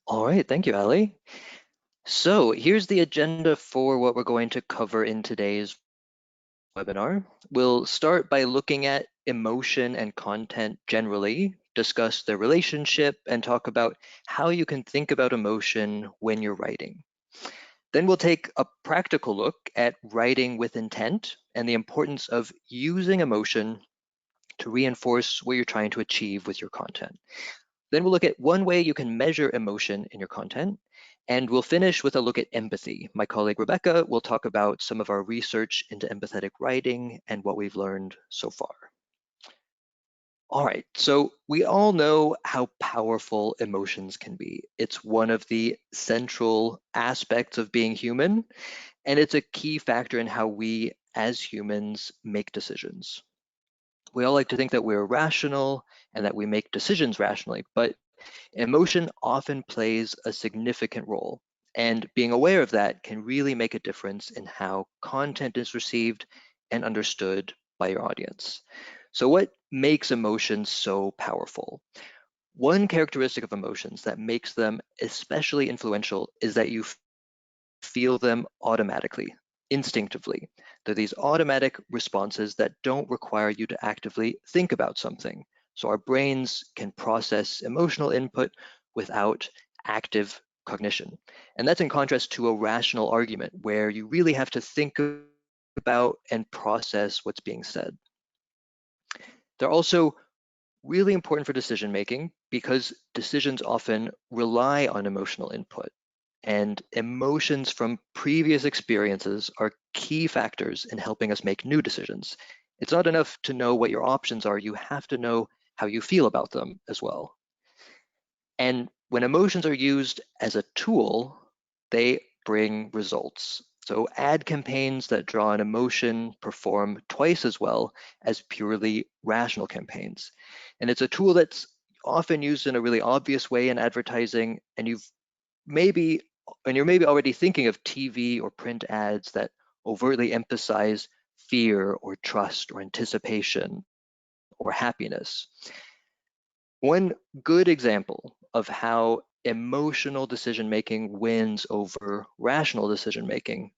All right, thank you, Ali. So here's the agenda for what we're going to cover in today's webinar. We'll start by looking at emotion and content generally, discuss their relationship, and talk about how you can think about emotion when you're writing. Then we'll take a practical look at writing with intent and the importance of using emotion to reinforce what you're trying to achieve with your content. Then we'll look at one way you can measure emotion in your content, and we'll finish with a look at empathy. My colleague Rebecca will talk about some of our research into empathetic writing and what we've learned so far. All right, so we all know how powerful emotions can be. It's one of the central aspects of being human, and it's a key factor in how we as humans make decisions. We all like to think that we're rational and that we make decisions rationally, but emotion often plays a significant role, and being aware of that can really make a difference in how content is received and understood by your audience. So what makes emotions so powerful? One characteristic of emotions that makes them especially influential is that you feel them automatically, instinctively. They're these automatic responses that don't require you to actively think about something. So our brains can process emotional input without active cognition. And that's in contrast to a rational argument where you really have to think about and process what's being said. They're also really important for decision making because decisions often rely on emotional input. And emotions from previous experiences are key factors in helping us make new decisions. It's not enough to know what your options are, you have to know how you feel about them as well. And when emotions are used as a tool, they bring results. So ad campaigns that draw an emotion perform twice as well as purely rational campaigns. And it's a tool that's often used in a really obvious way in advertising, and you're maybe already thinking of TV or print ads that overtly emphasize fear or trust or anticipation or happiness. One good example of how emotional decision making wins over rational decision making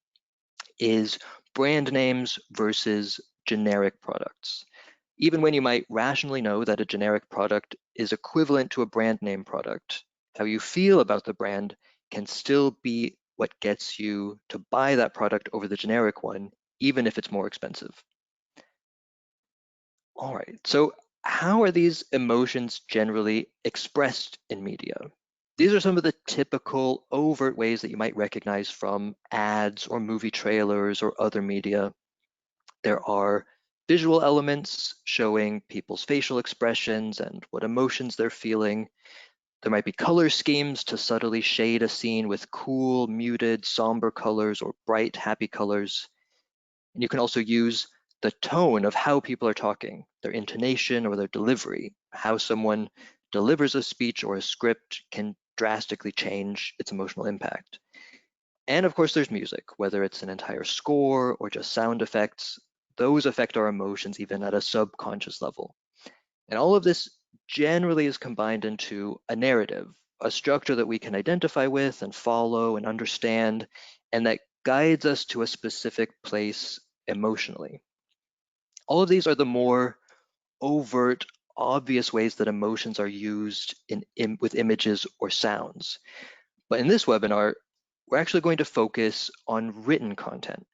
is brand names versus generic products. Even when you might rationally know that a generic product is equivalent to a brand name product, how you feel about the brand can still be what gets you to buy that product over the generic one, even if it's more expensive. All right, so how are these emotions generally expressed in media? These are some of the typical overt ways that you might recognize from ads or movie trailers or other media. There are visual elements showing people's facial expressions and what emotions they're feeling. There might be color schemes to subtly shade a scene with cool, muted, somber colors or bright, happy colors. And you can also use the tone of how people are talking, their intonation or their delivery. How someone delivers a speech or a script can drastically change its emotional impact. And of course, there's music, whether it's an entire score or just sound effects. Those affect our emotions even at a subconscious level. And all of this generally is combined into a narrative, a structure that we can identify with and follow and understand, and that guides us to a specific place emotionally. All of these are the more overt, obvious ways that emotions are used with images or sounds. But in this webinar, we're actually going to focus on written content,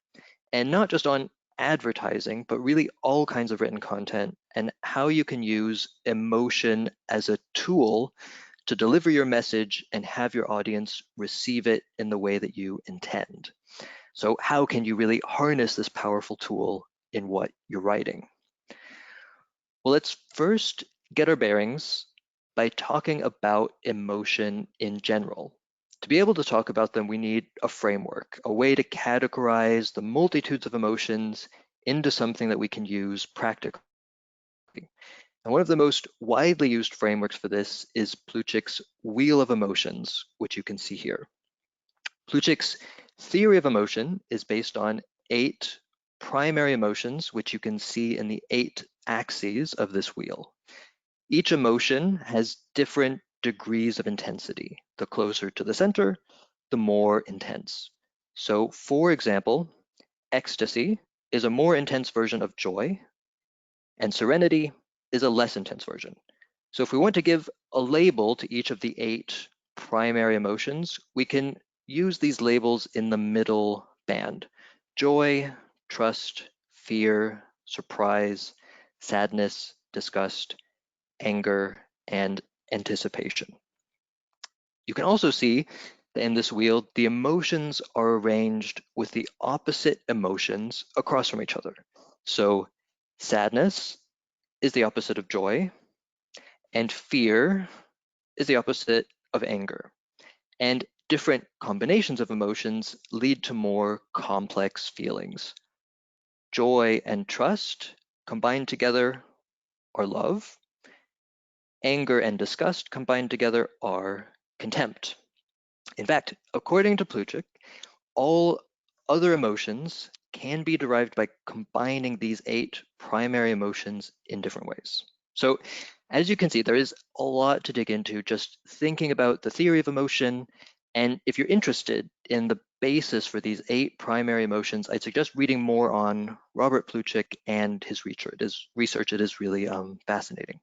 and not just on advertising, but really all kinds of written content and how you can use emotion as a tool to deliver your message and have your audience receive it in the way that you intend. So how can you really harness this powerful tool in what you're writing? Well, let's first get our bearings by talking about emotion in general. To be able to talk about them, we need a framework, a way to categorize the multitudes of emotions into something that we can use practically. And one of the most widely used frameworks for this is Plutchik's Wheel of Emotions, which you can see here. Plutchik's theory of emotion is based on 8 primary emotions, which you can see in the 8 axes of this wheel. Each emotion has different degrees of intensity. The closer to the center, the more intense. So for example, ecstasy is a more intense version of joy, and serenity is a less intense version. So if we want to give a label to each of the 8 primary emotions, we can use these labels in the middle band: joy, trust, fear, surprise, sadness, disgust, anger, and anticipation. You can also see that in this wheel, the emotions are arranged with the opposite emotions across from each other. So sadness is the opposite of joy, and fear is the opposite of anger. And different combinations of emotions lead to more complex feelings. Joy and trust combined together are love. Anger and disgust combined together are contempt. In fact, according to Plutchik, all other emotions can be derived by combining these 8 primary emotions in different ways. So as you can see, there is a lot to dig into just thinking about the theory of emotion. And if you're interested in the basis for these 8 primary emotions, I'd suggest reading more on Robert Plutchik and his research. It is really fascinating.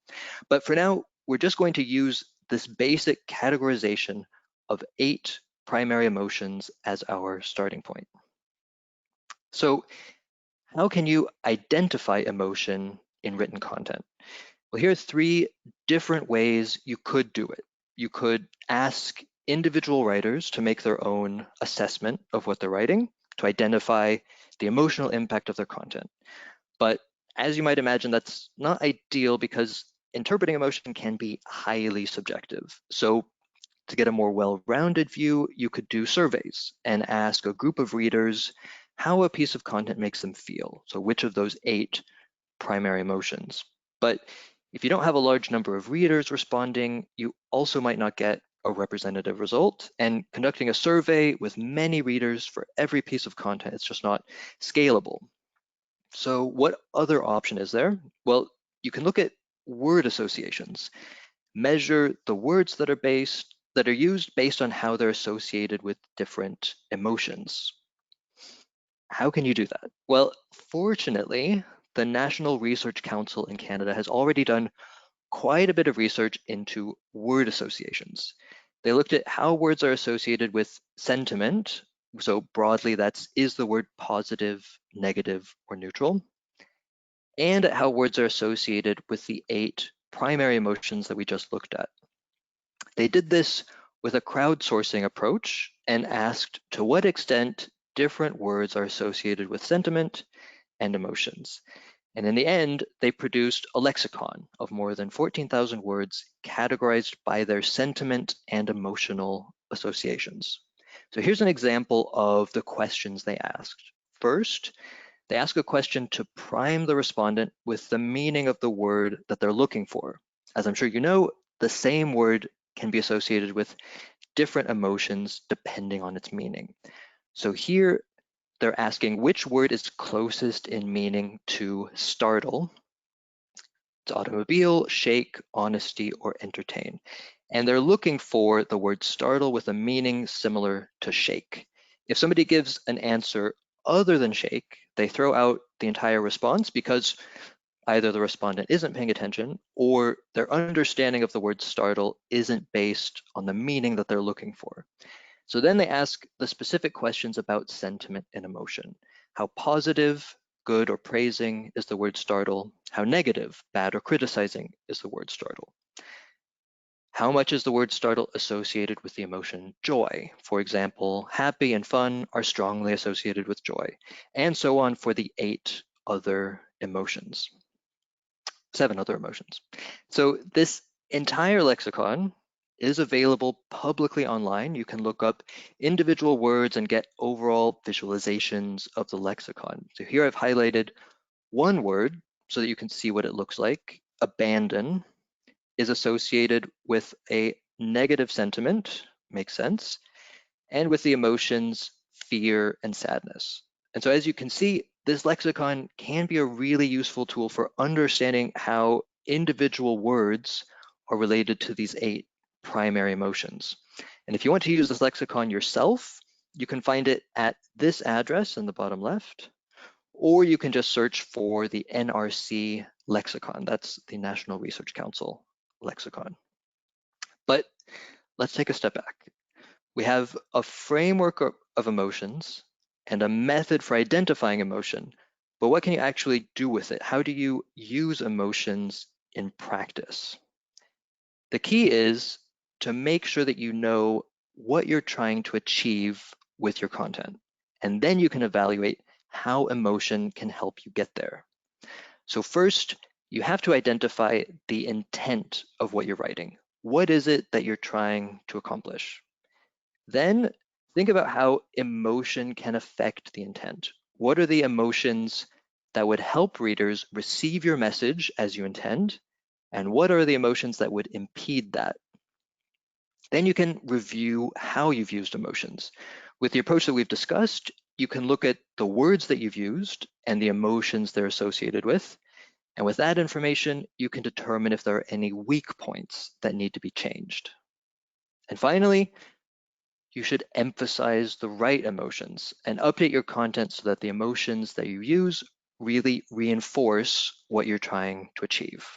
But for now, we're just going to use this basic categorization of 8 primary emotions as our starting point. So how can you identify emotion in written content? Well, here are 3 different ways you could do it. You could ask individual writers to make their own assessment of what they're writing to identify the emotional impact of their content. But as you might imagine, that's not ideal because interpreting emotion can be highly subjective. So to get a more well-rounded view, you could do surveys and ask a group of readers how a piece of content makes them feel. So which of those 8 primary emotions. But if you don't have a large number of readers responding, you also might not get a representative result. And conducting a survey with many readers for every piece of content, it's just not scalable. So what other option is there? Well, you can look at word associations. Measure the words that are used based on how they're associated with different emotions. How can you do that? Well, fortunately, the National Research Council in Canada has already done quite a bit of research into word associations. They looked at how words are associated with sentiment. So broadly, is the word positive, negative, or neutral? And at how words are associated with the 8 primary emotions that we just looked at. They did this with a crowdsourcing approach and asked to what extent different words are associated with sentiment and emotions. And in the end, they produced a lexicon of more than 14,000 words categorized by their sentiment and emotional associations. So here's an example of the questions they asked. First, they ask a question to prime the respondent with the meaning of the word that they're looking for. As I'm sure you know, the same word can be associated with different emotions depending on its meaning. So here they're asking which word is closest in meaning to startle. It's automobile, shake, honesty, or entertain. And they're looking for the word startle with a meaning similar to shake. If somebody gives an answer other than shake, they throw out the entire response because either the respondent isn't paying attention or their understanding of the word startle isn't based on the meaning that they're looking for. So then they ask the specific questions about sentiment and emotion. How positive, good, or praising is the word startle? How negative, bad, or criticizing is the word startle? How much is the word startle associated with the emotion joy? For example, happy and fun are strongly associated with joy, and so on for the 8 other emotions. 7 other emotions. So this entire lexicon is available publicly online. You can look up individual words and get overall visualizations of the lexicon. So here I've highlighted one word so that you can see what it looks like. Abandon is associated with a negative sentiment, makes sense, and with the emotions fear and sadness. And so as you can see, this lexicon can be a really useful tool for understanding how individual words are related to these 8 primary emotions. And if you want to use this lexicon yourself, you can find it at this address in the bottom left, or you can just search for the NRC lexicon. That's the National Research Council lexicon. But let's take a step back. We have a framework of emotions and a method for identifying emotion, but what can you actually do with it? How do you use emotions in practice? The key is to make sure that you know what you're trying to achieve with your content, and then you can evaluate how emotion can help you get there. So first, you have to identify the intent of what you're writing. What is it that you're trying to accomplish? Then think about how emotion can affect the intent. What are the emotions that would help readers receive your message as you intend? And what are the emotions that would impede that? Then you can review how you've used emotions. With the approach that we've discussed, you can look at the words that you've used and the emotions they're associated with. And with that information, you can determine if there are any weak points that need to be changed. And finally, you should emphasize the right emotions and update your content so that the emotions that you use really reinforce what you're trying to achieve.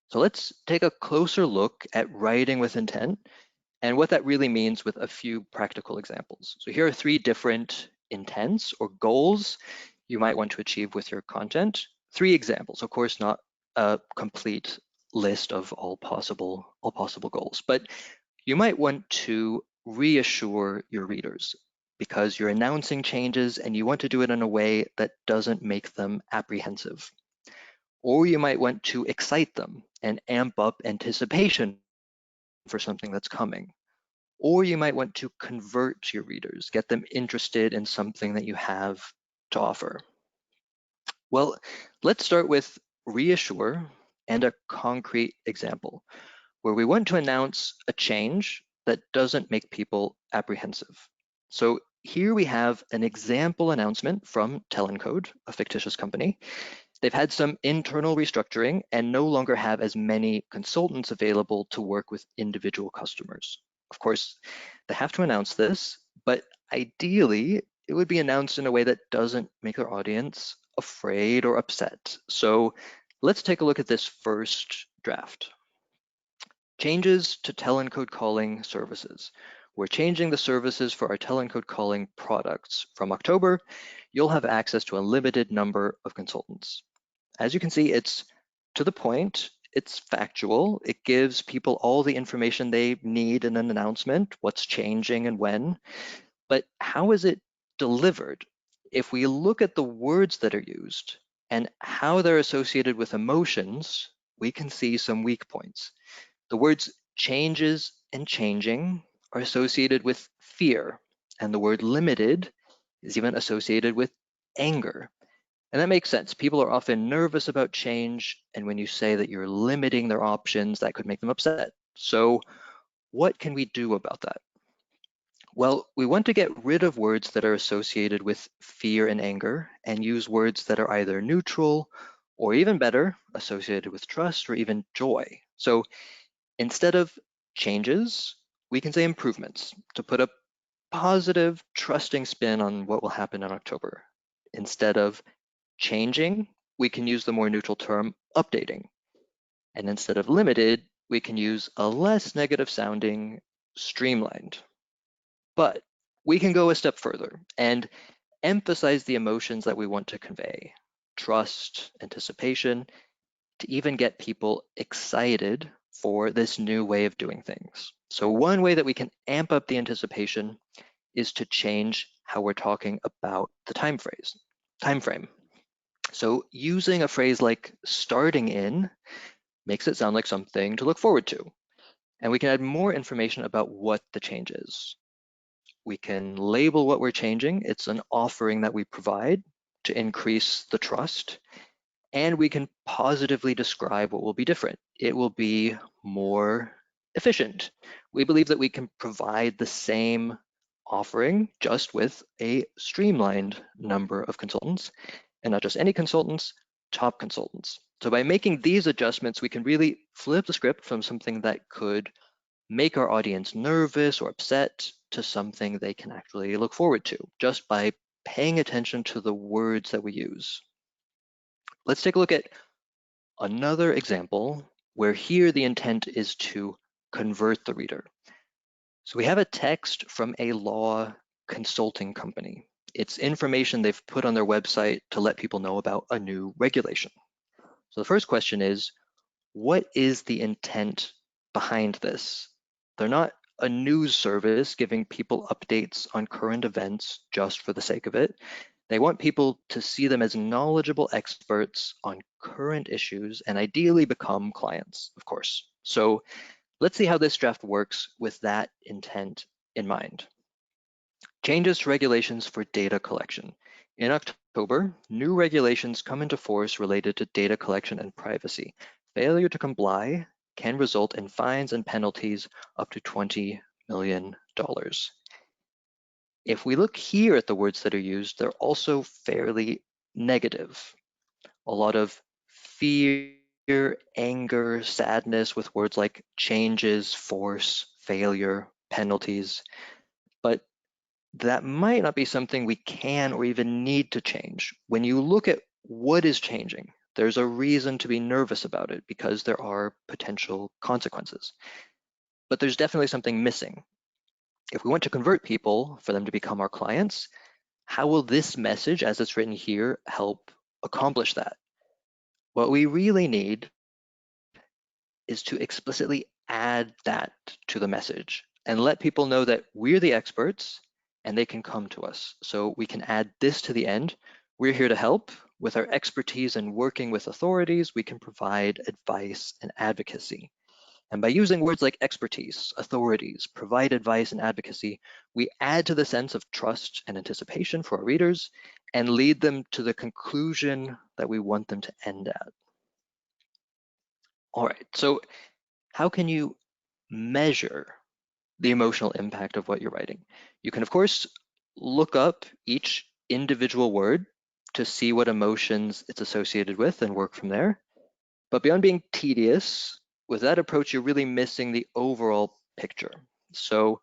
So let's take a closer look at writing with intent and what that really means with a few practical examples. So here are 3 different intents or goals you might want to achieve with your content. 3 examples, of course, not a complete list of all possible goals, but you might want to reassure your readers because you're announcing changes and you want to do it in a way that doesn't make them apprehensive. Or you might want to excite them and amp up anticipation for something that's coming. Or you might want to convert your readers, get them interested in something that you have to offer. Well, let's start with reassure and a concrete example where we want to announce a change that doesn't make people apprehensive. So here we have an example announcement from Telencode, a fictitious company. They've had some internal restructuring and no longer have as many consultants available to work with individual customers. Of course, they have to announce this, but ideally, it would be announced in a way that doesn't make their audience afraid or upset. So let's take a look at this first draft. Changes to Telencode calling services. We're changing the services for our Telencode calling products. From October, you'll have access to a limited number of consultants. As you can see, it's to the point, it's factual, it gives people all the information they need in an announcement, what's changing and when, but how is it delivered? If we look at the words that are used and how they're associated with emotions, we can see some weak points. The words changes and changing are associated with fear, and the word limited is even associated with anger. And that makes sense. People are often nervous about change, and when you say that you're limiting their options, that could make them upset. So what can we do about that? Well, we want to get rid of words that are associated with fear and anger and use words that are either neutral or even better, associated with trust or even joy. So instead of changes, we can say improvements to put a positive, trusting spin on what will happen in October. Instead of changing, we can use the more neutral term updating. And instead of limited, we can use a less negative sounding streamlined. But we can go a step further and emphasize the emotions that we want to convey, trust, anticipation, to even get people excited for this new way of doing things. So one way that we can amp up the anticipation is to change how we're talking about the time frame. So using a phrase like starting in makes it sound like something to look forward to. And we can add more information about what the change is. We can label what we're changing. It's an offering that we provide to increase the trust. And we can positively describe what will be different. It will be more efficient. We believe that we can provide the same offering just with a streamlined number of consultants, and not just any consultants, top consultants. So by making these adjustments, we can really flip the script from something that could make our audience nervous or upset to something they can actually look forward to just by paying attention to the words that we use. Let's take a look at another example where here the intent is to convert the reader. So we have a text from a law consulting company. It's information they've put on their website to let people know about a new regulation. So the first question is, what is the intent behind this? They're not a news service giving people updates on current events just for the sake of it. They want people to see them as knowledgeable experts on current issues and ideally become clients, of course. So let's see how this draft works with that intent in mind. Changes to regulations for data collection. In October, new regulations come into force related to data collection and privacy. Failure to comply can result in fines and penalties up to $20 million. If we look here at the words that are used, they're also fairly negative. A lot of fear, anger, sadness with words like changes, force, failure, penalties. But that might not be something we can or even need to change. When you look at what is changing, there's a reason to be nervous about it because there are potential consequences. But there's definitely something missing. If we want to convert people for them to become our clients, how will this message, as it's written here, help accomplish that? What we really need is to explicitly add that to the message and let people know that we're the experts and they can come to us. So we can add this to the end. We're here to help. With our expertise in working with authorities, we can provide advice and advocacy. And by using words like expertise, authorities, provide advice and advocacy, we add to the sense of trust and anticipation for our readers and lead them to the conclusion that we want them to end at. All right, so how can you measure the emotional impact of what you're writing? You can, of course, look up each individual word to see what emotions it's associated with and work from there. But beyond being tedious, with that approach, you're really missing the overall picture. So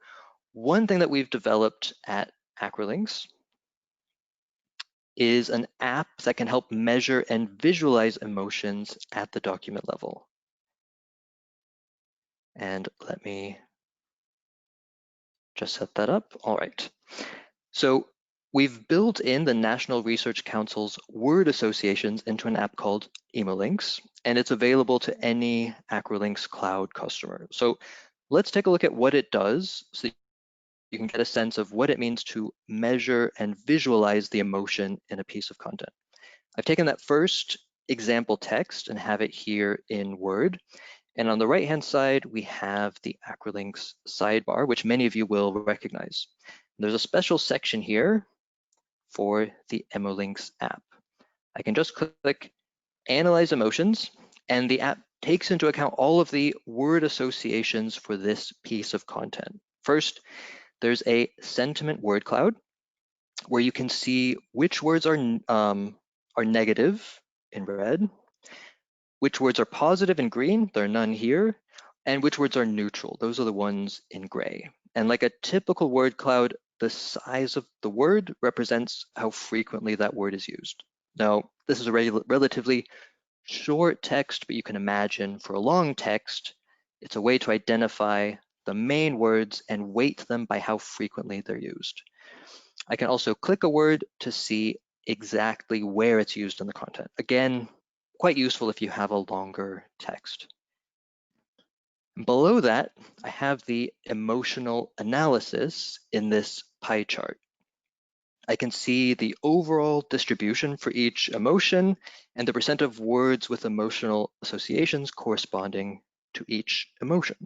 one thing that we've developed at Acrolinks is an app that can help measure and visualize emotions at the document level. And let me just set that up. All right. So we've built in the National Research Council's word associations into an app called Emolinks, and it's available to any Acrolinks Cloud customer. So let's take a look at what it does so you can get a sense of what it means to measure and visualize the emotion in a piece of content. I've taken that first example text and have it here in Word. And on the right-hand side, we have the Acrolinks sidebar, which many of you will recognize. There's a special section here for the Emolinks app. I can just click Analyze Emotions, and the app takes into account all of the word associations for this piece of content. First, there's a sentiment word cloud where you can see which words are negative in red, which words are positive in green, there are none here, and which words are neutral, those are the ones in gray. And like a typical word cloud, the size of the word represents how frequently that word is used. Now, this is a relatively short text, but you can imagine for a long text, it's a way to identify the main words and weight them by how frequently they're used. I can also click a word to see exactly where it's used in the content. Again, quite useful if you have a longer text. Below that, I have the emotional analysis in this pie chart. I can see the overall distribution for each emotion and the percent of words with emotional associations corresponding to each emotion.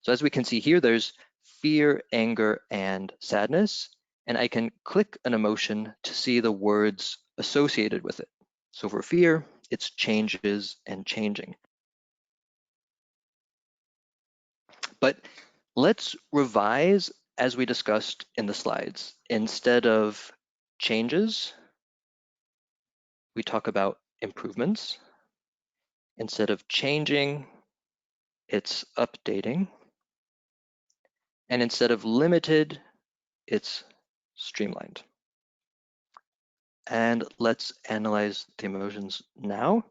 So as we can see here, there's fear, anger, and sadness, and I can click an emotion to see the words associated with it. So for fear, it's changes and changing. But let's revise as we discussed in the slides. Instead of changes, we talk about improvements. Instead of changing, it's updating. And instead of limited, it's streamlined. And let's analyze the emotions now.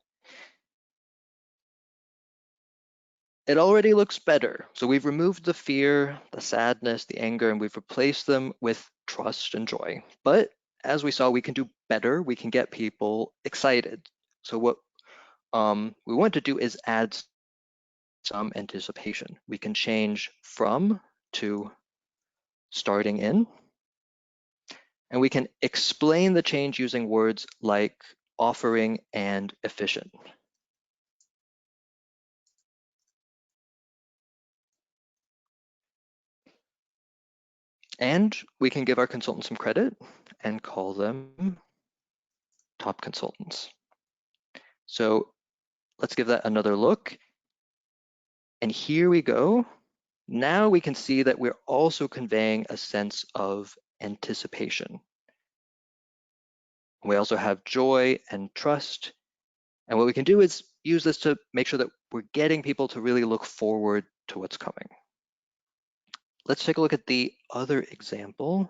It already looks better. So we've removed the fear, the sadness, the anger, and we've replaced them with trust and joy. But as we saw, we can do better. We can get people excited. So what we want to do is add some anticipation. We can change from to starting in, and we can explain the change using words like offering and efficient. And we can give our consultants some credit and call them top consultants. So let's give that another look. And here we go. Now we can see that we're also conveying a sense of anticipation. We also have joy and trust. And what we can do is use this to make sure that we're getting people to really look forward to what's coming. Let's take a look at the other example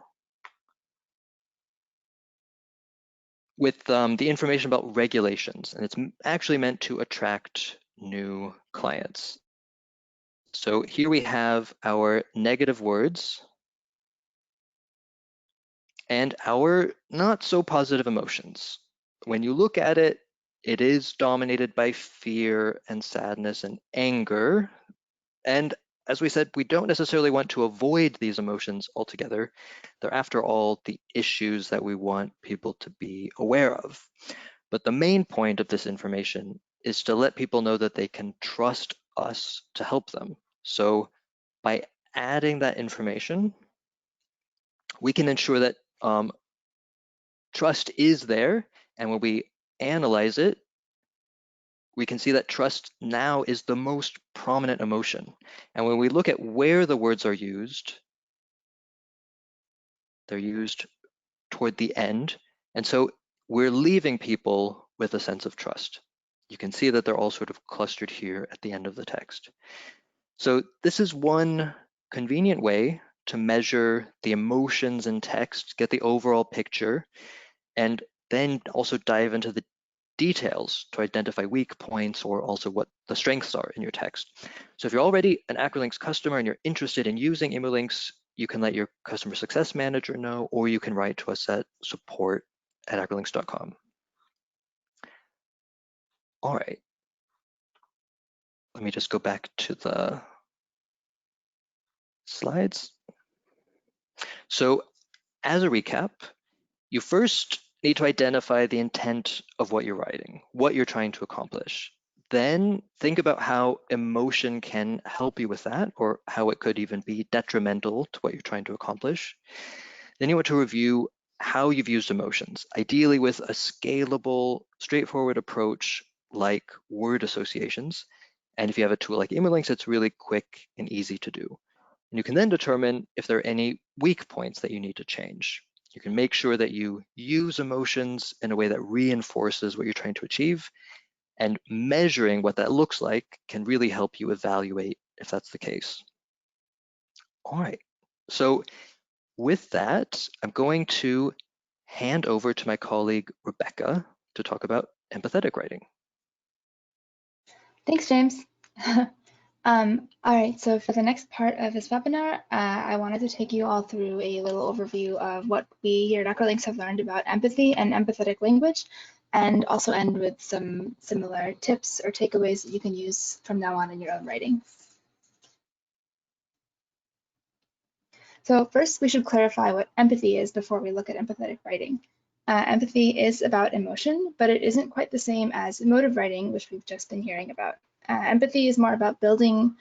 with the information about regulations, and it's actually meant to attract new clients. So here we have our negative words and our not so positive emotions. When you look at it, it is dominated by fear and sadness and anger. And as we said, we don't necessarily want to avoid these emotions altogether. They're, after all, the issues that we want people to be aware of. But the main point of this information is to let people know that they can trust us to help them. So by adding that information, we can ensure that trust is there. And when we analyze it, we can see that trust now is the most prominent emotion. And when we look at where the words are used, they're used toward the end. And so we're leaving people with a sense of trust. You can see that they're all sort of clustered here at the end of the text. So this is one convenient way to measure the emotions in text, get the overall picture, and then also dive into the details to identify weak points or also what the strengths are in your text. So if you're already an Acrolinx customer and you're interested in using Emolinx, you can let your customer success manager know, or you can write to us at support@acrolinx.com. All right. Let me just go back to the slides. So as a recap, you first need to identify the intent of what you're writing, what you're trying to accomplish. Then think about how emotion can help you with that, or how it could even be detrimental to what you're trying to accomplish. Then you want to review how you've used emotions, ideally with a scalable, straightforward approach like word associations. And if you have a tool like Emolinx, it's really quick and easy to do. And you can then determine if there are any weak points that you need to change. You can make sure that you use emotions in a way that reinforces what you're trying to achieve, and measuring what that looks like can really help you evaluate if that's the case. All right, so with that, I'm going to hand over to my colleague, Rebecca, to talk about empathetic writing. Thanks, James. All right, so for the next part of this webinar, I wanted to take you all through a little overview of what we here at Acrolinx have learned about empathy and empathetic language, and also end with some similar tips or takeaways that you can use from now on in your own writing. So first, we should clarify what empathy is before we look at empathetic writing. Empathy is about emotion, but it isn't quite the same as emotive writing, which we've just been hearing about. Empathy is more about building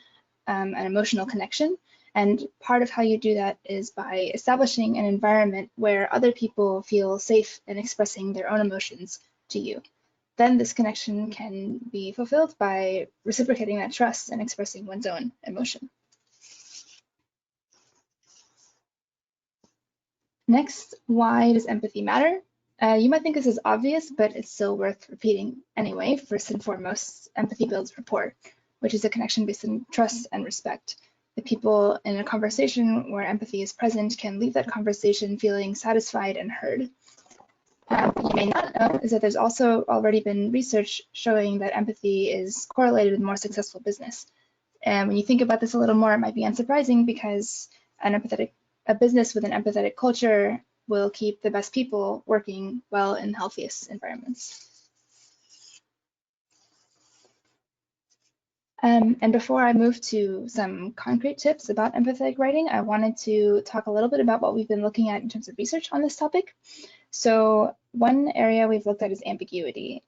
an emotional connection, and part of how you do that is by establishing an environment where other people feel safe in expressing their own emotions to you. Then this connection can be fulfilled by reciprocating that trust and expressing one's own emotion. Next, why does empathy matter? You might think this is obvious, but it's still worth repeating anyway. First and foremost, empathy builds rapport, which is a connection based on trust and respect. The people in a conversation where empathy is present can leave that conversation feeling satisfied and heard. What you may not know is that there's also already been research showing that empathy is correlated with more successful business. And when you think about this a little more, it might be unsurprising because a business with an empathetic culture will keep the best people working well in healthiest environments. And before I move to some concrete tips about empathetic writing, I wanted to talk a little bit about what we've been looking at in terms of research on this topic. So one area we've looked at is ambiguity.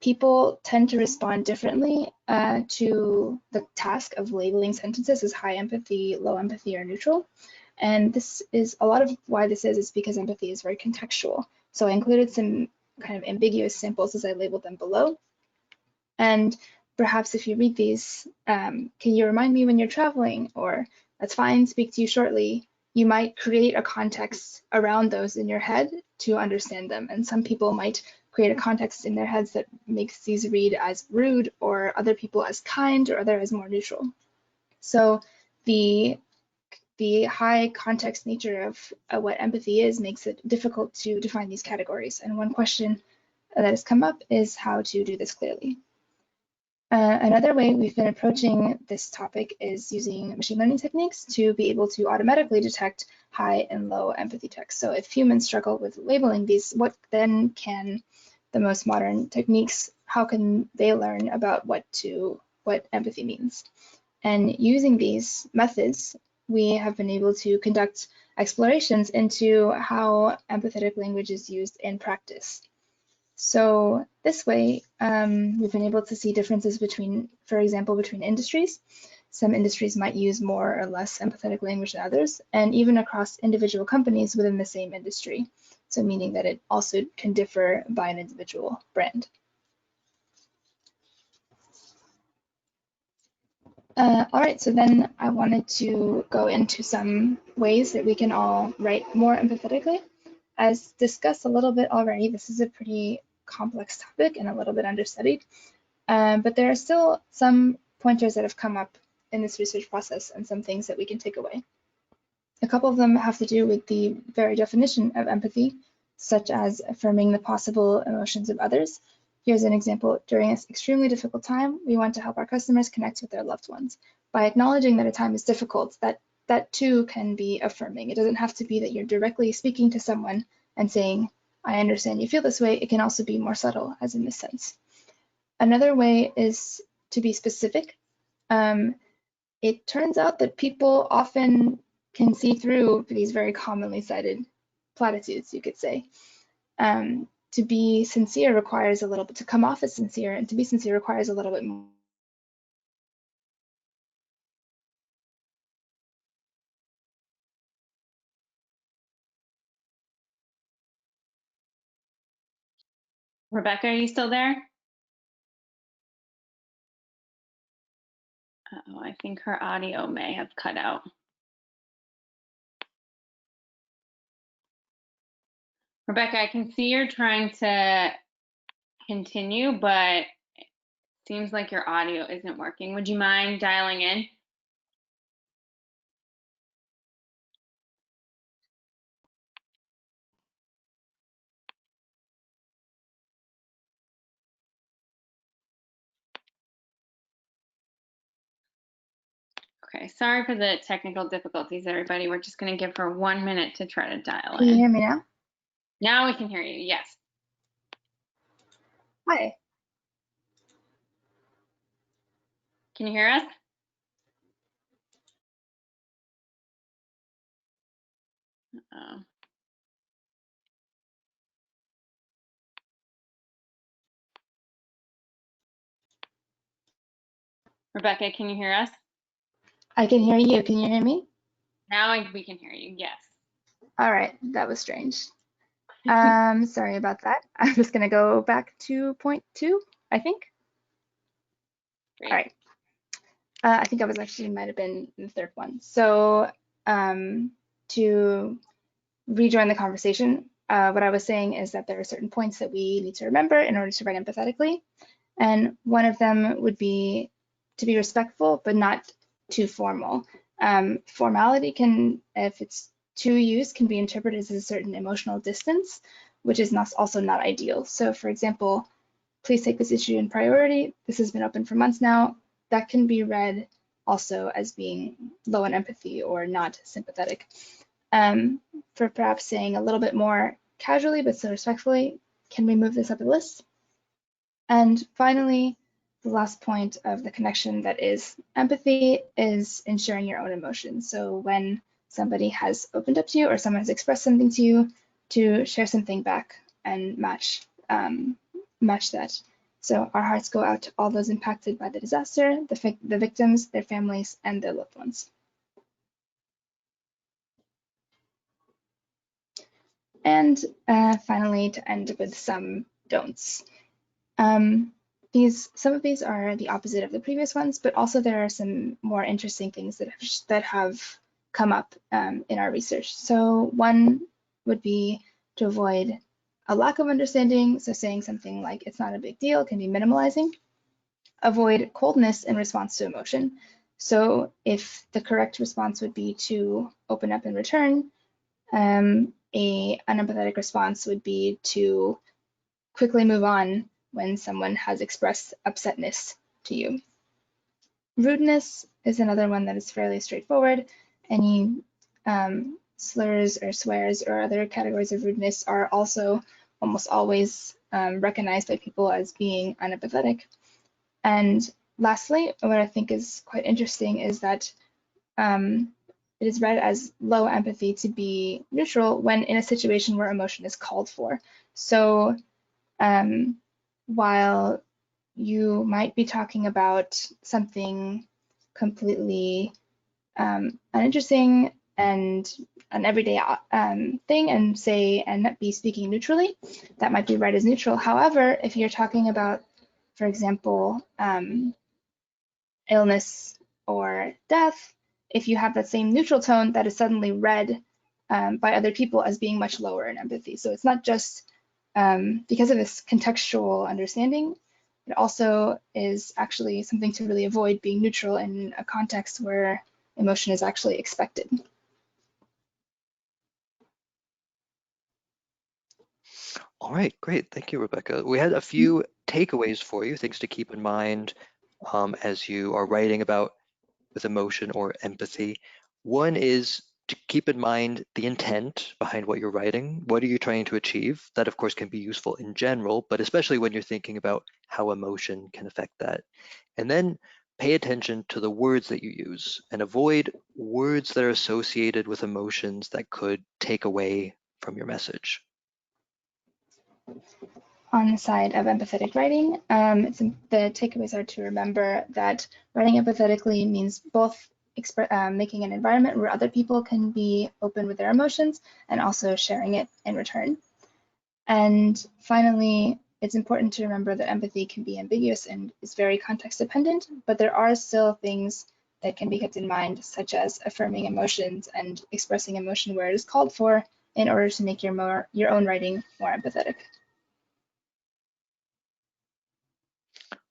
People tend to respond differently to the task of labeling sentences as high empathy, low empathy, or neutral. And this is a lot of why this is because empathy is very contextual. So I included some kind of ambiguous samples as I labeled them below. And perhaps if you read these, can you remind me when you're traveling? Or that's fine, speak to you shortly. You might create a context around those in your head to understand them. And some people might create a context in their heads that makes these read as rude, or other people as kind, or other as more neutral. So the high context nature of what empathy is makes it difficult to define these categories. And one question that has come up is how to do this clearly. Another way we've been approaching this topic is using machine learning techniques to be able to automatically detect high and low empathy text. So if humans struggle with labeling these, what then can the most modern techniques, how can they learn about what empathy means? And using these methods, we have been able to conduct explorations into how empathetic language is used in practice. So this way, we've been able to see differences between, for example, between industries. Some industries might use more or less empathetic language than others, and even across individual companies within the same industry. So meaning that it also can differ by an individual brand. All right, so then I wanted to go into some ways that we can all write more empathetically. As discussed a little bit already, this is a pretty complex topic and a little bit understudied, but there are still some pointers that have come up in this research process and some things that we can take away. A couple of them have to do with the very definition of empathy, such as affirming the possible emotions of others. Here's an example. During this extremely difficult time, we want to help our customers connect with their loved ones. By acknowledging that a time is difficult, that too can be affirming. It doesn't have to be that you're directly speaking to someone and saying, I understand you feel this way. It can also be more subtle, as in this sense. Another way is to be specific. It turns out that people often can see through these very commonly cited platitudes, you could say. To be sincere requires a little bit, to come off as sincere, and to be sincere requires a little bit more. Rebecca, are you still there? Uh-oh, I think her audio may have cut out. Rebecca, I can see you're trying to continue, but it seems like your audio isn't working. Would you mind dialing in? Okay, sorry for the technical difficulties, everybody. We're just going to give her 1 minute to try to dial Can you hear in. me now? Now we can hear you, yes. Hi. Can you hear us? Uh-oh. Rebecca, can you hear us? I can hear you. Can you hear me? Now we can hear you, yes. All right, that was strange. Sorry about that. I'm just gonna go back to point 2, I think. Great. All right. I think I was actually might have been the third one. So to rejoin the conversation, what I was saying is that there are certain points that we need to remember in order to write empathetically. And one of them would be to be respectful, but not too formal. Formality can, if it's too used, can be interpreted as a certain emotional distance, which is also not ideal. So for example, please take this issue in priority. This has been open for months now. That can be read also as being low in empathy or not sympathetic. For perhaps saying a little bit more casually but still respectfully, can we move this up the list? And finally, the last point of the connection that is empathy is ensuring your own emotions. So when somebody has opened up to you or someone has expressed something to you, to share something back and match that. So our hearts go out to all those impacted by the disaster, the victims, their families, and their loved ones. And finally, to end with some don'ts. Some of these are the opposite of the previous ones, but also there are some more interesting things that have come up in our research. So one would be to avoid a lack of understanding. So saying something like it's not a big deal can be minimalizing. Avoid coldness in response to emotion. So if the correct response would be to open up in return, a unempathetic response would be to quickly move on when someone has expressed upsetness to you. Rudeness is another one that is fairly straightforward. Any slurs or swears or other categories of rudeness are also almost always recognized by people as being unempathetic. And lastly, what I think is quite interesting is that it is read as low empathy to be neutral when in a situation where emotion is called for. So while you might be talking about something completely uninteresting and an everyday thing and be speaking neutrally, that might be read as neutral. However, if you're talking about, for example, illness or death, if you have that same neutral tone, that is suddenly read by other people as being much lower in empathy. So it's not just because of this contextual understanding, it also is actually something to really avoid, being neutral in a context where emotion is actually expected. All right, great. Thank you, Rebecca. We had a few takeaways for you, things to keep in mind as you are writing about with emotion or empathy. One is to keep in mind the intent behind what you're writing. What are you trying to achieve? That, of course, can be useful in general, but especially when you're thinking about how emotion can affect that. And then pay attention to the words that you use and avoid words that are associated with emotions that could take away from your message. On the side of empathetic writing, the takeaways are to remember that writing empathetically means both making an environment where other people can be open with their emotions and also sharing it in return. And finally, it's important to remember that empathy can be ambiguous and is very context dependent, but there are still things that can be kept in mind, such as affirming emotions and expressing emotion where it is called for in order to make your own writing more empathetic.